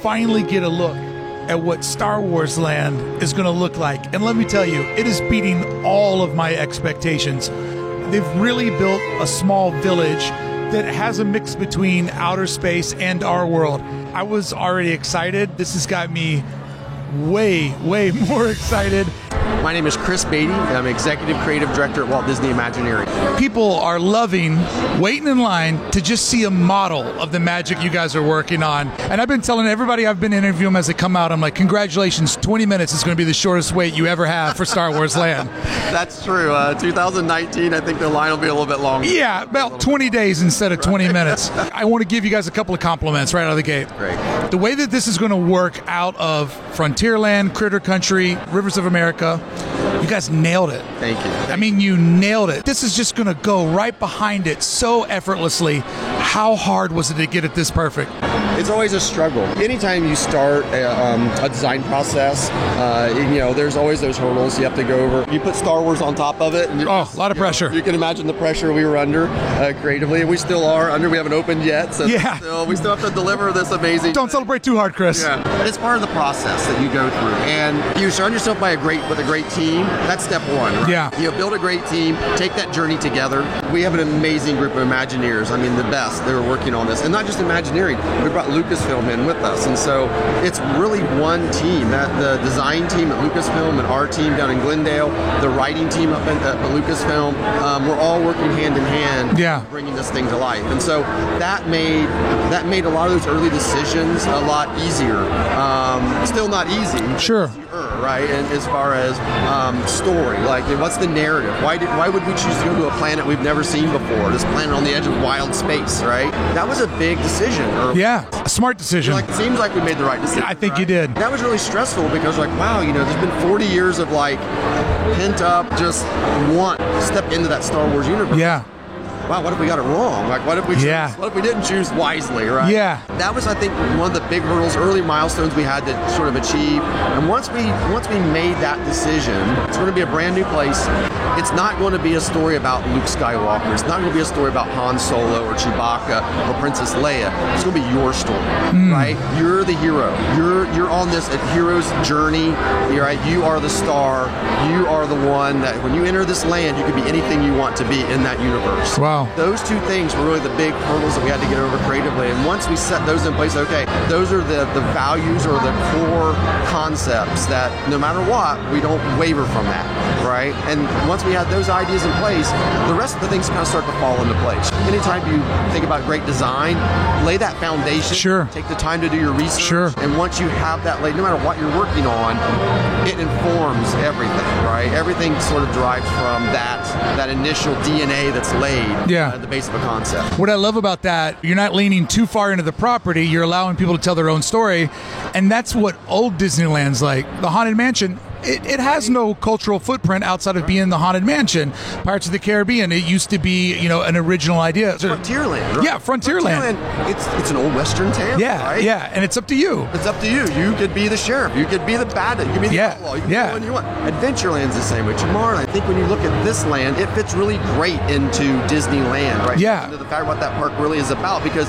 finally get a look at what Star Wars Land is going to look like. And let me tell you, it is beating all of my expectations. They've really built a small village that has a mix between outer space and our world. I was already excited. This has got me way more excited. My name is Chris Beatty. I'm Executive Creative Director at Walt Disney Imagineering. People are loving waiting in line to just see a model of the magic you guys are working on. And I've been telling everybody I've been interviewing them as they come out, I'm like, congratulations, 20 minutes is going to be the shortest wait you ever have for Star Wars Land. That's true. 2019, I think the line will be a little bit longer. Yeah, about 20 days instead of 20 minutes. I want to give you guys a couple of compliments right out of the gate. Great. The way that this is going to work out of Frontierland, Critter Country, Rivers of America, you guys nailed it. Thank you. I mean, you nailed it. This is just going to go right behind it so effortlessly. How hard was it to get it this perfect? It's always a struggle. Anytime you start a design process, there's always those hurdles you have to go over. You put Star Wars on top of it. And a lot of pressure. You can imagine the pressure we were under creatively. We still are under. We haven't opened yet. So we still have to deliver this amazing Don't celebrate too hard, Chris. Yeah. But it's part of the process that you go through. And you surround yourself with a great team. That's step one. Right? Yeah. You build a great team, take that journey together. We have an amazing group of Imagineers. I mean, the best. They were working on this. And not just Imagineering. We brought Lucasfilm in with us. And so it's really one team. The design team at Lucasfilm and our team down in Glendale, the writing team up at Lucasfilm, we're all working hand in hand bringing this thing to life. And so that made a lot of those early decisions a lot easier. Still not easy. Sure. Right, and as far as story, like what's the narrative? Why would we choose to go to a planet we've never seen before? This planet on the edge of wild space, right? That was a big decision. A smart decision. It seems like we made the right decision. I think you did. That was really stressful because, wow, there's been 40 years of pent up, just want to step into that Star Wars universe. Yeah. Wow, what if we got it wrong? What if we didn't choose wisely, right? Yeah. That was, I think, one of the big hurdles, early milestones we had to sort of achieve. And once we made that decision, it's going to be a brand new place. It's not going to be a story about Luke Skywalker. It's not going to be a story about Han Solo or Chewbacca or Princess Leia. It's going to be your story, right? You're the hero. You're on this hero's journey. Right? You are the star. You are the one that when you enter this land, you can be anything you want to be in that universe. Wow. Those two things were really the big hurdles that we had to get over creatively. And once we set those in place, okay, those are the values or the core concepts that no matter what, we don't waver from that, right? And once we had those ideas in place, the rest of the things kind of start to fall into place. Anytime you think about great design, lay that foundation. Sure. Take the time to do your research. Sure. And once you have that laid, no matter what you're working on, it informs everything, right? Everything sort of derives from that initial DNA that's laid. At the base of a concept. What I love about that, you're not leaning too far into the property, you're allowing people to tell their own story, and that's what old Disneyland's like. The Haunted Mansion, it has no cultural footprint outside of being the Haunted Mansion. Pirates of the Caribbean, it used to be, an original idea. Frontierland, right? Yeah, Frontierland. It's an old Western town, right? Yeah, and it's up to you. It's up to you. You could be the sheriff. You could be the bandit. You could be the outlaw. You can be the one you want. Adventureland's the same way. Tomorrow, I think when you look at this land, it fits really great into Disneyland, right? Yeah. Into the fact what that park really is about, because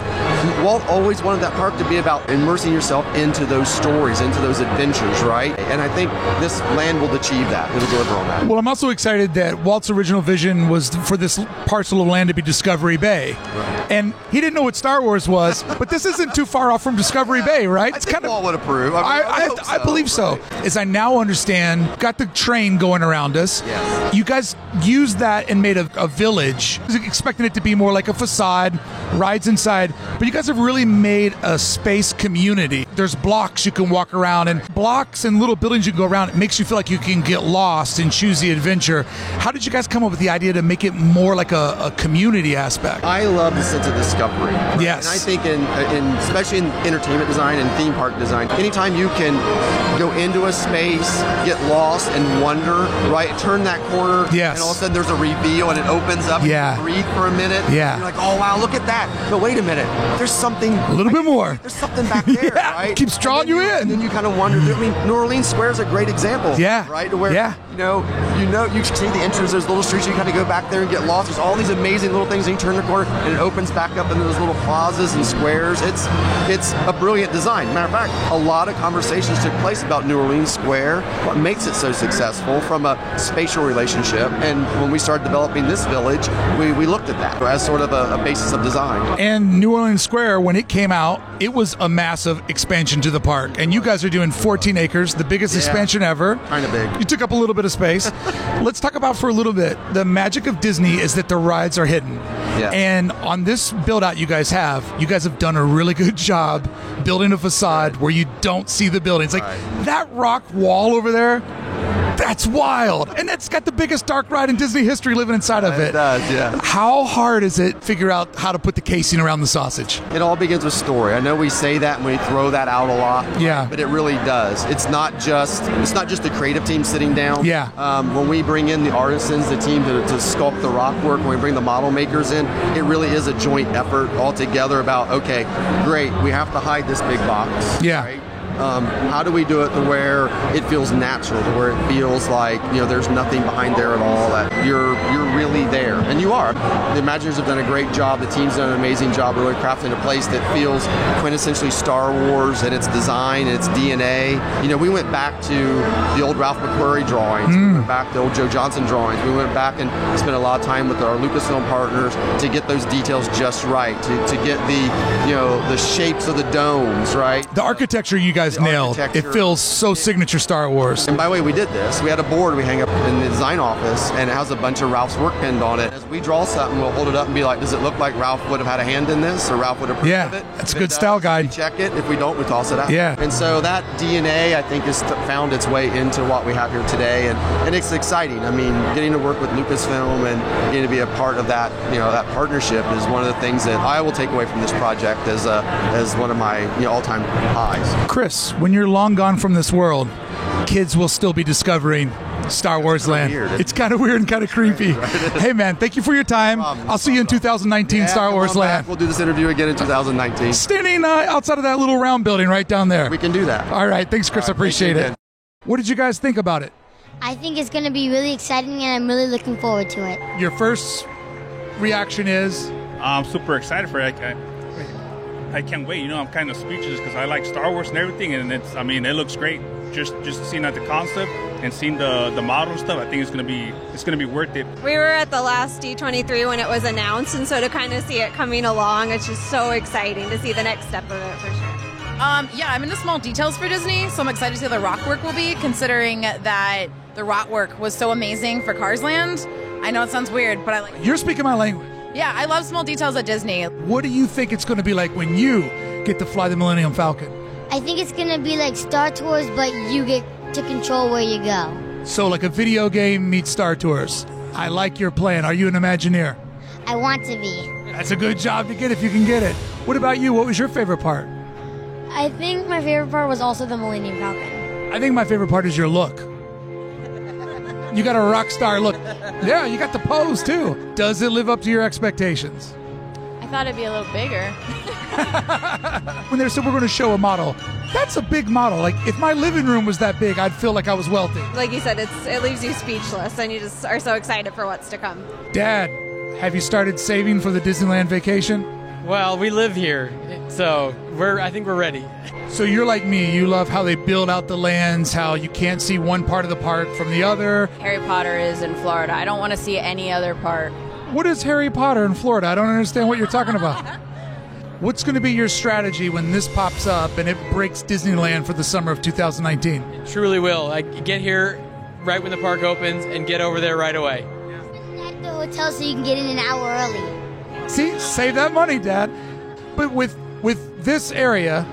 Walt always wanted that park to be about immersing yourself into those stories, into those adventures, right? And I think this land will achieve that. It'll deliver on that. Well, I'm also excited that Walt's original vision was for this parcel of land to be Discovery Bay. Right. And he didn't know what Star Wars was, but this isn't too far off from Discovery Bay, right? It's kind of Walt would approve. I believe so. As I now understand, got the train going around us. Yes. You guys used that and made a village, expecting it to be more like a facade, rides inside, but you guys have really made a space community. There's blocks you can walk around, and blocks and little buildings you can go around. It makes you feel like you can get lost and choose the adventure. How did you guys come up with the idea to make it more like a community aspect? I love the sense of discovery. Right? Yes. And I think especially in entertainment design and theme park design, anytime you can go into a space, get lost and wonder, right? Turn that corner, Yes. and all of a sudden there's a reveal and it opens up. Yeah. And you breathe for a minute. Yeah. You're like, oh wow, look at that. But wait a minute, there's something. A little bit more. There's something back there, Yeah, right? keeps drawing you in. And then you kind of wonder. I mean, New Orleans Square is a great example. Yeah. Right. Where Yeah. you see the entrance. There's little streets you kind of go back there and get lost. There's all these amazing little things. And you turn the corner and it opens back up into those little plazas and squares. It's a brilliant design. Matter of fact, a lot of conversations took place about New Orleans Square, what makes it so successful from a spatial relationship. And when we started developing this village, we looked at that as sort of a basis of design. And New Orleans Square, when it came out, it was a massive expansion to the park. And you guys are doing 14 acres, the biggest expansion ever. Kind of big. You took up a little bit of space. Let's talk about for a little bit, the magic of Disney is that the rides are hidden. Yeah. And on this build out you guys have done a really good job building a facade where you don't see the buildings. Like that rock wall over there, that's wild. And it's got the biggest dark ride in Disney history living inside of it. It does, yeah. How hard is it to figure out how to put the casing around the sausage? It all begins with story. I know we say that and we throw that out a lot. Yeah. But it really does. It's not just the creative team sitting down. Yeah. When we bring in the artisans, the team to sculpt the rock work, when we bring the model makers in, it really is a joint effort all together about, okay, great, we have to hide this big box. Yeah. Right? How do we do it to where it feels natural, to where it feels like there's nothing behind there at all, that you're really there, and you are. The Imagineers have done a great job. The team's done an amazing job really crafting a place that feels quintessentially Star Wars in its design, its DNA. We went back to the old Ralph McQuarrie drawings. We went back to old Joe Johnson drawings. We went back and spent a lot of time with our Lucasfilm partners to get those details just right, to get the shapes of the domes right. The architecture you guys nailed. It feels so signature Star Wars. And by the way, we did this. We had a board we hang up in the design office, and it has a bunch of Ralph's work pinned on it. As we draw something, we'll hold it up and be like, does it look like Ralph would have had a hand in this, or Ralph would have approved of it? That's a If it good does, style guide. We check it. If we don't, we toss it out. Yeah. And so that DNA, I think, has found its way into what we have here today, and it's exciting. I mean, getting to work with Lucasfilm and getting to be a part of that, that partnership is one of the things that I will take away from this project as one of my all-time highs. Chris, when you're long gone from this world, kids will still be discovering Star Wars Land. It's kind of weird and kind of creepy. Hey, man, thank you for your time. I'll see you in 2019 Star Wars Land. We'll do this interview again in 2019. Standing outside of that little round building right down there. We can do that. All right. Thanks, Chris. I appreciate it. What did you guys think about it? I think it's going to be really exciting, and I'm really looking forward to it. Your first reaction is? I'm super excited for it. I can't wait. I'm kind of speechless because I like Star Wars and everything, and it looks great. Just seeing at the concept and seeing the model and stuff, I think it's gonna be worth it. We were at the last D23 when it was announced, and so to kind of see it coming along, it's just so exciting to see the next step of it for sure. Yeah, I'm into small details for Disney, so I'm excited to see how the rock work will be, considering that the rock work was so amazing for Cars Land. I know it sounds weird, but I like it. You're speaking my language. Yeah, I love small details at Disney. What do you think it's going to be like when you get to fly the Millennium Falcon? I think it's going to be like Star Tours, but you get to control where you go. So like a video game meets Star Tours. I like your plan. Are you an Imagineer? I want to be. That's a good job to get if you can get it. What about you? What was your favorite part? I think my favorite part was also the Millennium Falcon. I think my favorite part is your look. You got a rock star look. Yeah, you got the pose too. Does it live up to your expectations? I thought it'd be a little bigger. When they said we're going to show a model, that's a big model. Like if my living room was that big, I'd feel like I was wealthy. Like you said, it leaves you speechless, and you just are so excited for what's to come. Dad, have you started saving for the Disneyland vacation? Well, we live here, so I think we're ready. So you're like me. You love how they build out the lands, how you can't see one part of the park from the other. Harry Potter is in Florida. I don't want to see any other part. What is Harry Potter in Florida? I don't understand what you're talking about. What's going to be your strategy when this pops up and it breaks Disneyland for the summer of 2019? It truly will. I get here right when the park opens and get over there right away. At the hotel so you can get in an hour early. See, save that money, Dad. But with this area,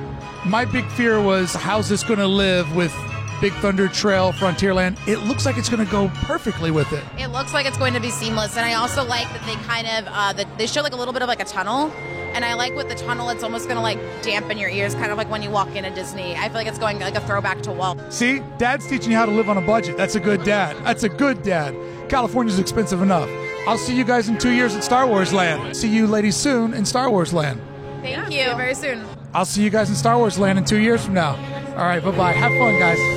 my big fear was how's this going to live with Big Thunder Trail, Frontierland. It looks like it's going to go perfectly with it. It looks like it's going to be seamless, and I also like that they kind of they show like a little bit of like a tunnel And I like with the tunnel, it's almost going to like dampen your ears, kind of like when you walk into Disney. I feel like it's going like a throwback to Walt. See, Dad's teaching you how to live on a budget. That's a good dad. That's a good dad. California's expensive enough. I'll see you guys in 2 years at Star Wars Land. See you ladies soon in Star Wars Land. Thank you. Very soon. I'll see you guys in Star Wars Land in 2 years from now. All right, bye-bye. Have fun, guys.